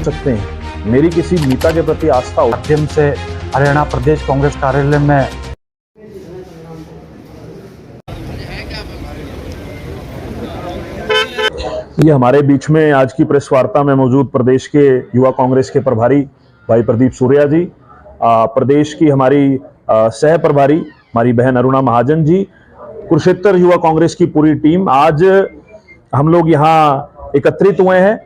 सकते हैं। मेरी किसी नेता के प्रति आस्था माध्यम से हरियाणा प्रदेश कांग्रेस कार्यालय में ये हमारे बीच में आज की प्रेस वार्ता में मौजूद प्रदेश के युवा कांग्रेस के प्रभारी भाई प्रदीप सूर्या जी, प्रदेश की हमारी सह प्रभारी हमारी बहन अरुणा महाजन जी, कुरुक्षेत्र युवा कांग्रेस की पूरी टीम, आज हम लोग यहाँ एकत्रित हुए हैं।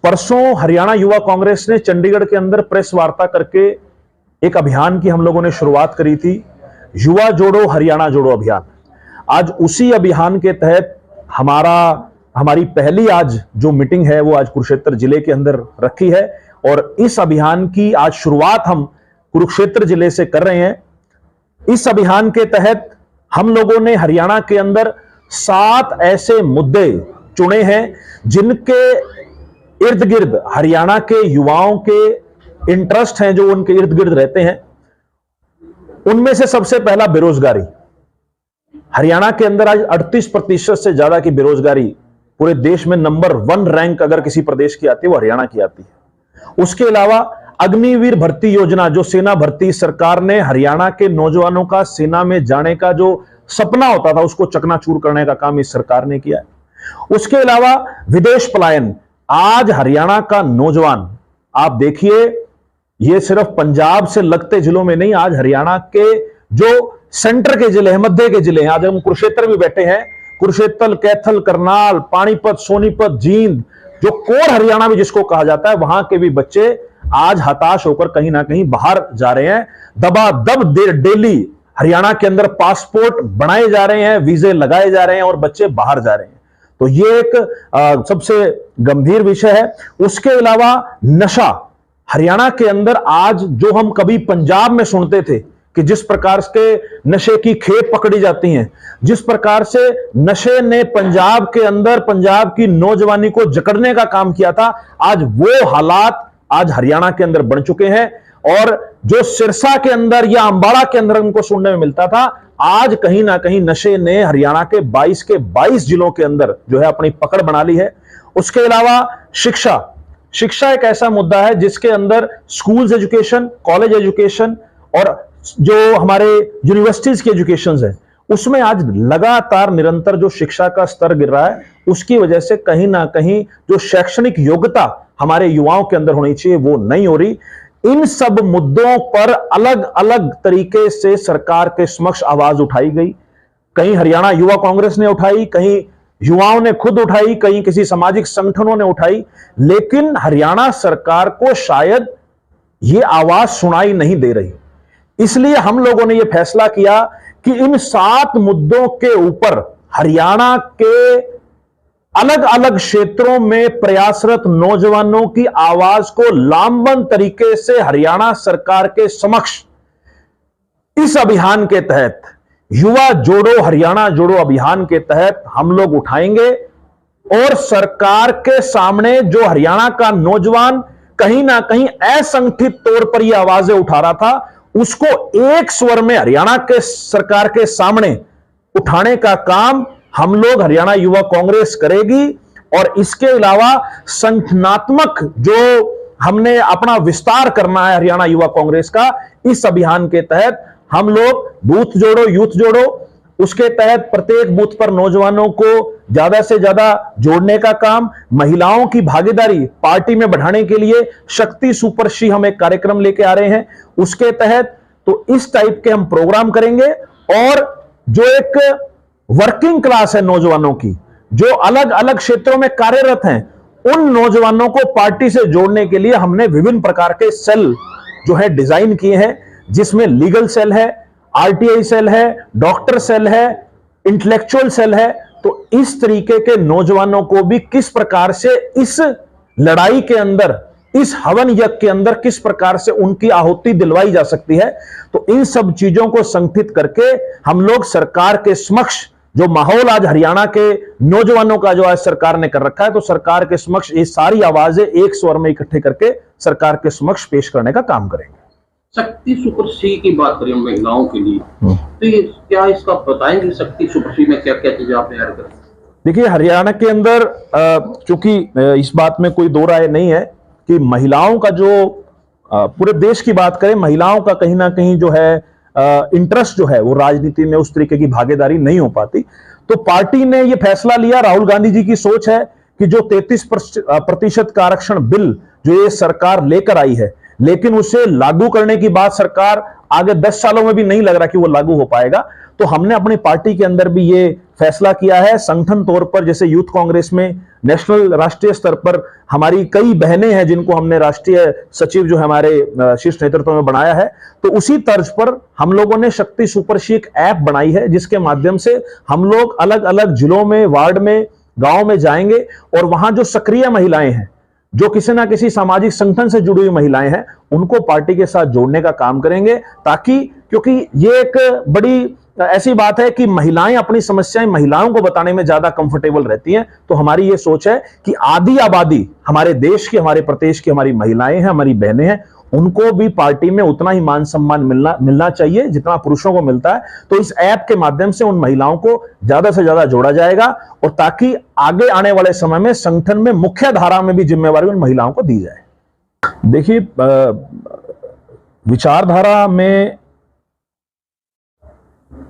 परसों हरियाणा युवा कांग्रेस ने चंडीगढ़ के अंदर प्रेस वार्ता करके एक अभियान की हम लोगों ने शुरुआत करी थी, युवा जोड़ो हरियाणा जोड़ो अभियान। आज उसी अभियान के तहत हमारी पहली आज जो मीटिंग है वो आज कुरुक्षेत्र जिले के अंदर रखी है और इस अभियान की आज शुरुआत हम कुरुक्षेत्र जिले से कर रहे हैं। इस अभियान के तहत हम लोगों ने हरियाणा के अंदर 7 ऐसे मुद्दे चुने हैं जिनके इर्द गिर्द हरियाणा के युवाओं के इंटरेस्ट हैं, जो उनके इर्द गिर्द रहते हैं। उनमें से सबसे पहला बेरोजगारी। हरियाणा के अंदर आज 38% से ज्यादा की बेरोजगारी, पूरे देश में नंबर 1 रैंक अगर किसी प्रदेश की आती है वो हरियाणा की आती है। उसके अलावा अग्निवीर भर्ती योजना, जो सेना भर्ती सरकार ने हरियाणा के नौजवानों का सेना में जाने का जो सपना होता था उसको चकनाचूर करने का काम इस सरकार ने किया है। उसके अलावा विदेश पलायन। आज हरियाणा का नौजवान आप देखिए, ये सिर्फ पंजाब से लगते जिलों में नहीं, आज हरियाणा के जो सेंटर के जिले हैं, मध्य के जिले हैं, आज हम कुरुक्षेत्र भी बैठे हैं, कुरुक्षेत्र, कैथल, करनाल, पानीपत, सोनीपत, जींद, जो कोर हरियाणा में जिसको कहा जाता है, वहां के भी बच्चे आज हताश होकर कहीं ना कहीं बाहर जा रहे हैं। दबादब डेली हरियाणा के अंदर पासपोर्ट बनाए जा रहे हैं, वीजे लगाए जा रहे हैं और बच्चे बाहर जा रहे हैं। तो ये एक सबसे गंभीर विषय है। उसके अलावा नशा। हरियाणा के अंदर आज जो हम कभी पंजाब में सुनते थे कि जिस प्रकार के नशे की खेप पकड़ी जाती हैं, जिस प्रकार से नशे ने पंजाब के अंदर पंजाब की नौजवानी को जकड़ने का काम किया था, आज वो हालात आज हरियाणा के अंदर बन चुके हैं। और जो सिरसा के अंदर या अंबाला के अंदर उनको सुनने में मिलता था, आज कहीं ना कहीं नशे ने हरियाणा के 22 के 22 जिलों के अंदर जो है अपनी पकड़ बना ली है। उसके अलावा शिक्षा एक ऐसा मुद्दा है जिसके अंदर स्कूल्स एजुकेशन, कॉलेज एजुकेशन और जो हमारे यूनिवर्सिटीज की एजुकेशन है, उसमें आज लगातार निरंतर जो शिक्षा का स्तर गिर रहा है, उसकी वजह से कहीं ना कहीं जो शैक्षणिक योग्यता हमारे युवाओं के अंदर होनी चाहिए वो नहीं हो रही। इन सब मुद्दों पर अलग अलग तरीके से सरकार के समक्ष आवाज उठाई गई। कहीं हरियाणा युवा कांग्रेस ने उठाई, कहीं युवाओं ने खुद उठाई, कहीं किसी सामाजिक संगठनों ने उठाई, लेकिन हरियाणा सरकार को शायद ये आवाज सुनाई नहीं दे रही। इसलिए हम लोगों ने यह फैसला किया कि इन 7 मुद्दों के ऊपर हरियाणा के अलग अलग क्षेत्रों में प्रयासरत नौजवानों की आवाज को लामबंद तरीके से हरियाणा सरकार के समक्ष इस अभियान के तहत, युवा जोड़ो हरियाणा जोड़ो अभियान के तहत हम लोग उठाएंगे और सरकार के सामने जो हरियाणा का नौजवान कहीं ना कहीं असंगठित तौर पर यह आवाजें उठा रहा था, उसको एक स्वर में हरियाणा के सरकार के सामने उठाने का काम हम लोग हरियाणा युवा कांग्रेस करेगी। और इसके अलावा संगठनात्मक जो हमने अपना विस्तार करना है हरियाणा युवा कांग्रेस का, इस अभियान के तहत हम लोग बूथ जोड़ो यूथ जोड़ो, उसके तहत प्रत्येक बूथ पर नौजवानों को ज्यादा से ज्यादा जोड़ने का काम, महिलाओं की भागीदारी पार्टी में बढ़ाने के लिए शक्ति सुपरशी हम एक कार्यक्रम लेके आ रहे हैं, उसके तहत तो इस टाइप के हम प्रोग्राम करेंगे। और जो एक वर्किंग क्लास है नौजवानों की, जो अलग अलग क्षेत्रों में कार्यरत हैं, उन नौजवानों को पार्टी से जोड़ने के लिए हमने विभिन्न प्रकार के सेल जो है डिजाइन किए हैं, जिसमें लीगल सेल है, आरटीआई सेल है, डॉक्टर सेल है, इंटेलेक्चुअल सेल है। तो इस तरीके के नौजवानों को भी किस प्रकार से इस लड़ाई के अंदर, इस हवन यज्ञ के अंदर किस प्रकार से उनकी आहुति दिलवाई जा सकती है, तो इन सब चीजों को संगठित करके हम लोग सरकार के समक्ष जो माहौल आज हरियाणा के नौजवानों का जो आज सरकार ने कर रखा है, तो सरकार के समक्ष ये सारी आवाजें एक स्वर में इकट्ठे करके सरकार के समक्ष पेश करने का काम करेंगे। शक्ति सुपर सी की बात करें महिलाओं के लिए, तो ये क्या इसका बताएंगे, शक्ति सुपर सी में क्या क्या चीजें आप तैयार करें? देखिए, हरियाणा के अंदर चूंकि इस बात में कोई दो राय नहीं है कि महिलाओं का जो पूरे देश की बात करें, महिलाओं का कहीं ना कहीं जो है इंटरेस्ट जो है वो राजनीति में उस तरीके की भागीदारी नहीं हो पाती। तो पार्टी ने ये फैसला लिया, राहुल गांधी जी की सोच है कि जो 33% का आरक्षण बिल जो ये सरकार लेकर आई है, लेकिन उसे लागू करने की बात सरकार आगे 10 सालों में भी नहीं लग रहा कि वो लागू हो पाएगा। तो हमने अपनी पार्टी के अंदर भी ये फैसला किया है। संगठन तौर पर जैसे यूथ कांग्रेस में नेशनल राष्ट्रीय स्तर पर हमारी कई बहनें हैं जिनको हमने राष्ट्रीय सचिव जो हमारे शीर्ष नेतृत्व में बनाया है, तो उसी तर्ज पर हम लोगों ने शक्ति सुपर एक ऐप बनाई है, जिसके माध्यम से हम लोग अलग अलग जिलों में, वार्ड में, गांव में जाएंगे और वहां जो सक्रिय महिलाएं हैं, जो किसी ना किसी सामाजिक संगठन से जुड़ी हुई महिलाएं हैं, उनको पार्टी के साथ जोड़ने का काम करेंगे, ताकि क्योंकि ये एक बड़ी ऐसी बात है कि महिलाएं अपनी समस्याएं महिलाओं को बताने में ज्यादा कंफर्टेबल रहती हैं। तो हमारी ये सोच है कि आधी आबादी हमारे देश की, हमारे प्रदेश की हमारी महिलाएं हैं, हमारी बहनें हैं, उनको भी पार्टी में उतना ही मान सम्मान मिलना चाहिए जितना पुरुषों को मिलता है। तो इस ऐप के माध्यम से उन महिलाओं को ज्यादा से ज्यादा जोड़ा जाएगा, और ताकि आगे आने वाले समय में संगठन में मुख्य धारा में भी जिम्मेवारी उन महिलाओं को दी जाए। देखिए, विचारधारा में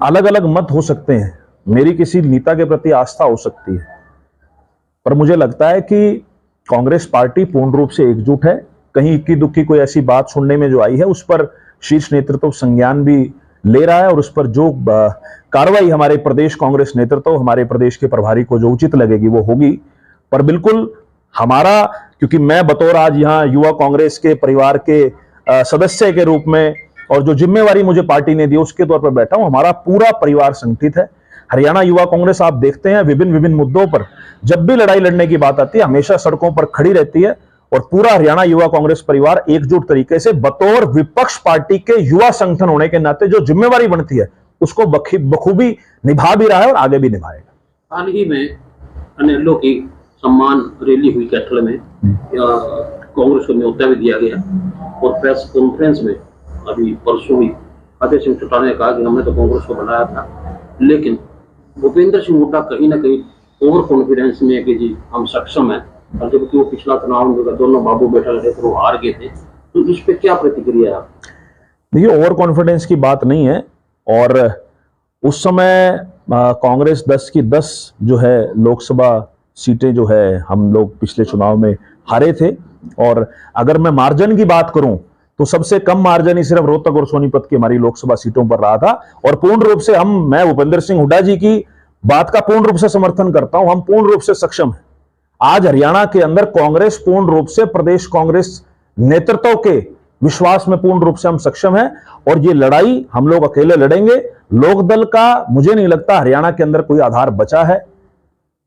अलग अलग मत हो सकते हैं, मेरी किसी नेता के प्रति आस्था हो सकती है, पर मुझे लगता है कि कांग्रेस पार्टी पूर्ण रूप से एकजुट है। कहीं इक्की दुक्की कोई ऐसी बात सुनने में जो आई है, उस पर शीर्ष नेतृत्व संज्ञान भी ले रहा है, और उस पर जो कार्रवाई हमारे प्रदेश कांग्रेस नेतृत्व, हमारे प्रदेश के प्रभारी को जो उचित लगेगी वो होगी। पर बिल्कुल हमारा, क्योंकि मैं बतौर आज यहाँ युवा कांग्रेस के परिवार के सदस्य के रूप में, और जो जिम्मेवारी मुझे पार्टी ने दी उसके तौर पर बैठा हूं, हमारा पूरा परिवार संगठित है। हरियाणा युवा कांग्रेस आप देखते हैं विभिन्न मुद्दों पर जब भी लड़ाई लड़ने की बात आती है, हमेशा सड़कों पर खड़ी रहती है, और पूरा हरियाणा युवा कांग्रेस परिवार एकजुट तरीके से बतौर विपक्ष पार्टी के युवा संगठन होने के नाते जो जिम्मेवारी बनती है उसको बखूबी निभा भी रहा है और आगे भी निभाएगा। हाल ही में अनेलों की सम्मान रैली हुई कैथल में, कांग्रेस को न्योता भी दिया गया, और प्रेस कॉन्फ्रेंस में अभी परसों ही अजय सिंह चौटाला ने कहा कि हमने तो कांग्रेस को बनाया था, लेकिन भूपेंद्र सिंह हुड्डा कहीं ना कहीं ओवर कॉन्फिडेंस में है कि जी हम सक्षम हैं, और जबकि वो पिछला चुनाव में दोनों बाबू बैठल थे तो वो हार गए थे। तो इस पे क्या प्रतिक्रिया है आप? देखिए, ओवर कॉन्फिडेंस की बात नहीं है, और उस समय कांग्रेस 10 की 10 जो है लोकसभा सीटें जो है हम लोग पिछले चुनाव में हारे थे, और अगर मैं मार्जिन की बात करूं तो सबसे कम मार्जिन ही सिर्फ रोहतक और सोनीपत की हमारी लोकसभा सीटों पर रहा था। और पूर्ण रूप से मैं भूपेंद्र सिंह हुड्डा जी की बात का पूर्ण रूप से समर्थन करता हूं, हम पूर्ण रूप से सक्षम हैं। आज हरियाणा के अंदर कांग्रेस पूर्ण रूप से प्रदेश कांग्रेस नेतृत्व के विश्वास में पूर्ण रूप से हम सक्षम हैं, और ये लड़ाई हम लोग अकेले लड़ेंगे। लोकदल का मुझे नहीं लगता हरियाणा के अंदर कोई आधार बचा है,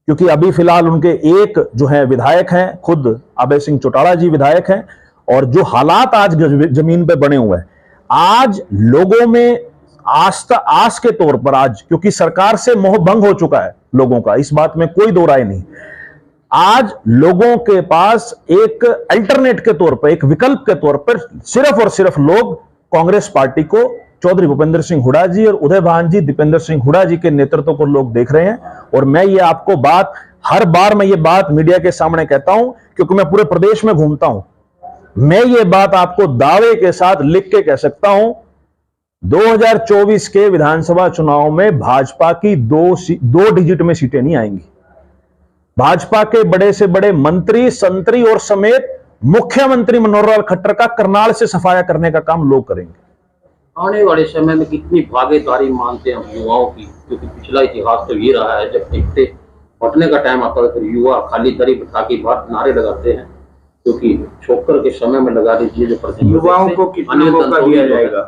क्योंकि अभी फिलहाल उनके एक जो है विधायक हैं, खुद अभय सिंह चौटाला जी विधायक हैं, और जो हालात आज जमीन पे बने हुए हैं, आज लोगों में आस के तौर पर, आज क्योंकि सरकार से मोह भंग हो चुका है लोगों का, इस बात में कोई दो राय नहीं, आज लोगों के पास एक अल्टरनेट के तौर पर, एक विकल्प के तौर पर सिर्फ और सिर्फ लोग कांग्रेस पार्टी को, चौधरी भूपेंद्र सिंह हुड्डा जी और उदय भान जी, दीपेंद्र सिंह हुड्डा जी के नेतृत्व को लोग देख रहे हैं। और मैं ये आपको बात, हर बार मैं ये बात मीडिया के सामने कहता हूं, क्योंकि मैं पूरे प्रदेश में घूमता हूं, मैं ये बात आपको दावे के साथ लिख के कह सकता हूं, 2024 के विधानसभा चुनाव में भाजपा की दो डिजिट में सीटें नहीं आएंगी। भाजपा के बड़े से बड़े मंत्री, संतरी और समेत मुख्यमंत्री मनोहर लाल खट्टर का करनाल से सफाया करने का काम लोग करेंगे। आने वाले समय में कितनी भागीदारी मानते हैं युवाओं की, क्योंकि पिछला इतिहास तो ये रहा है, जब देखते बटने का टाइम आता है फिर युवा खाली दरी बिठा के बात नारे लगाते हैं, क्योंकि छोकर के समय में लगा दीजिए जो युवाओं को कितना मौका दिया जाएगा।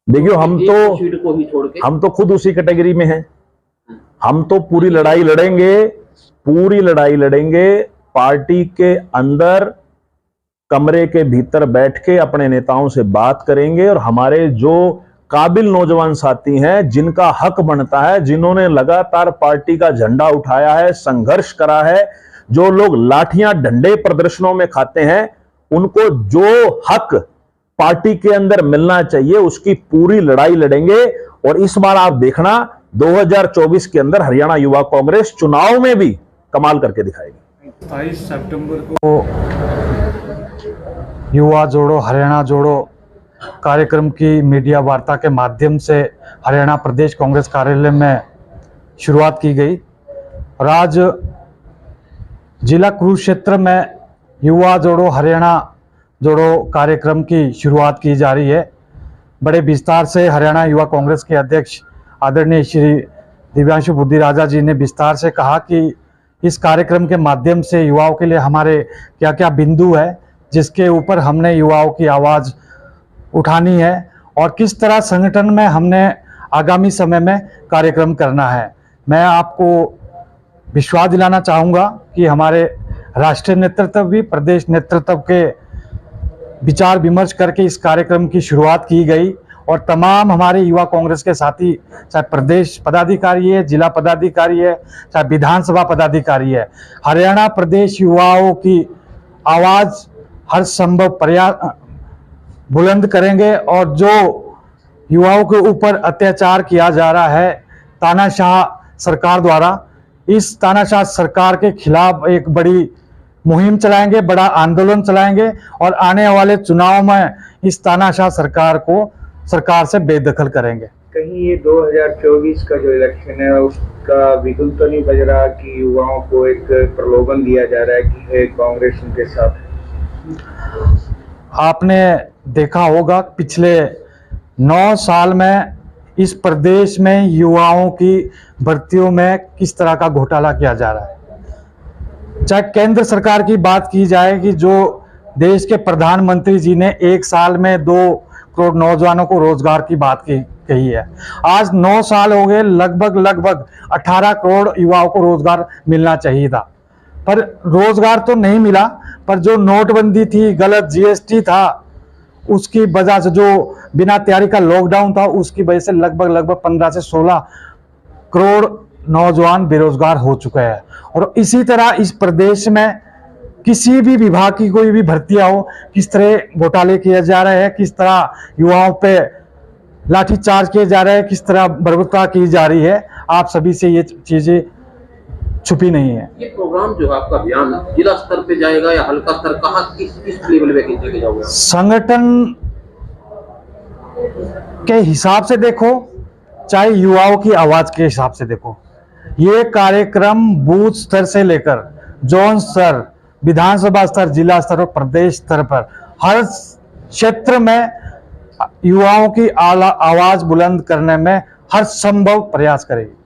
देखियो, हम तो खुद उसी कैटेगरी में हैं, हम तो पूरी लड़ाई लड़ेंगे पार्टी के अंदर, कमरे के भीतर बैठ के अपने नेताओं से बात करेंगे, और हमारे जो काबिल नौजवान साथी हैं, जिनका हक बनता है, जिन्होंने लगातार पार्टी का झंडा उठाया है, संघर्ष करा है, जो लोग लाठियां डंडे प्रदर्शनों में खाते हैं, उनको जो हक पार्टी के अंदर मिलना चाहिए उसकी पूरी लड़ाई लड़ेंगे। और इस बार आप देखना, 2024 के अंदर हरियाणा युवा कांग्रेस चुनाव में भी कमाल करके दिखाएगी। 27 सितंबर को युवा जोड़ो हरियाणा जोड़ो कार्यक्रम की मीडिया वार्ता के माध्यम से हरियाणा प्रदेश कांग्रेस कार्यालय में शुरुआत की गई और आज जिला कुरुक्षेत्र में युवा जोड़ो हरियाणा जोड़ो कार्यक्रम की शुरुआत की जा रही है। बड़े विस्तार से हरियाणा युवा कांग्रेस के अध्यक्ष आदरणीय श्री दिव्यांशु बुद्धि राजा जी ने विस्तार से कहा कि इस कार्यक्रम के माध्यम से युवाओं के लिए हमारे क्या क्या बिंदु है जिसके ऊपर हमने युवाओं की आवाज़ उठानी है और किस तरह संगठन में हमने आगामी समय में कार्यक्रम करना है। मैं आपको विश्वास दिलाना चाहूँगा कि हमारे राष्ट्रीय नेतृत्व भी प्रदेश नेतृत्व के विचार विमर्श करके इस कार्यक्रम की शुरुआत की गई और तमाम हमारे युवा कांग्रेस के साथी, चाहे प्रदेश पदाधिकारी है, जिला पदाधिकारी है, चाहे विधानसभा पदाधिकारी है, हरियाणा प्रदेश युवाओं की आवाज़ हर संभव प्रयास बुलंद करेंगे और जो युवाओं के ऊपर अत्याचार किया जा रहा है तानाशाह सरकार द्वारा, इस तानाशाह सरकार के खिलाफ एक बड़ी मुहिम चलाएंगे, बड़ा आंदोलन चलाएंगे और आने वाले चुनाव में इस तानाशाह सरकार से बेदखल करेंगे। कहीं ये 2024 का जो इलेक्शन है उसका बिगुल तो नहीं बज रहा कि युवाओं को एक प्रलोभन दिया जा रहा है कि कांग्रेस उनके साथ है? आपने देखा होगा पिछले 9 साल में इस प्रदेश में युवाओं की भर्तियों में किस तरह का घोटाला किया जा रहा है। चाहे केंद्र सरकार की बात की जाए कि जो देश के प्रधानमंत्री जी ने 1 साल में 2 करोड़ नौजवानों को रोजगार की बात कही है, आज 9 साल हो गए, लगभग 18 करोड़ युवाओं को रोजगार मिलना चाहिए था, पर रोजगार तो नहीं मिला। पर जो नोटबंदी थी, गलत जीएसटी था, उसकी वजह से जो बिना तैयारी का लॉकडाउन था, उसकी वजह से लगभग 15 से 16 करोड़ नौजवान बेरोजगार हो चुके हैं। और इसी तरह इस प्रदेश में किसी भी विभाग की कोई भी भर्तियां हो, किस तरह घोटाले किए जा रहे हैं, किस तरह युवाओं पे लाठीचार्ज किए जा रहे हैं, किस तरह बर्बरता की जा रही है, आप सभी से ये चीजें छुपी नहीं है। ये प्रोग्राम जो है आपका अभियान जिला स्तर पे जाएगा या हल्का स्तर, कहाँ किस लेवल पे लेके जाओगे? संगठन के हिसाब से देखो, चाहे युवाओं की आवाज के हिसाब से देखो, ये कार्यक्रम बूथ स्तर से लेकर जोन स्तर, विधानसभा स्तर, जिला स्तर और प्रदेश स्तर पर हर क्षेत्र में युवाओं की आवाज बुलंद करने में हर संभव प्रयास करेगी।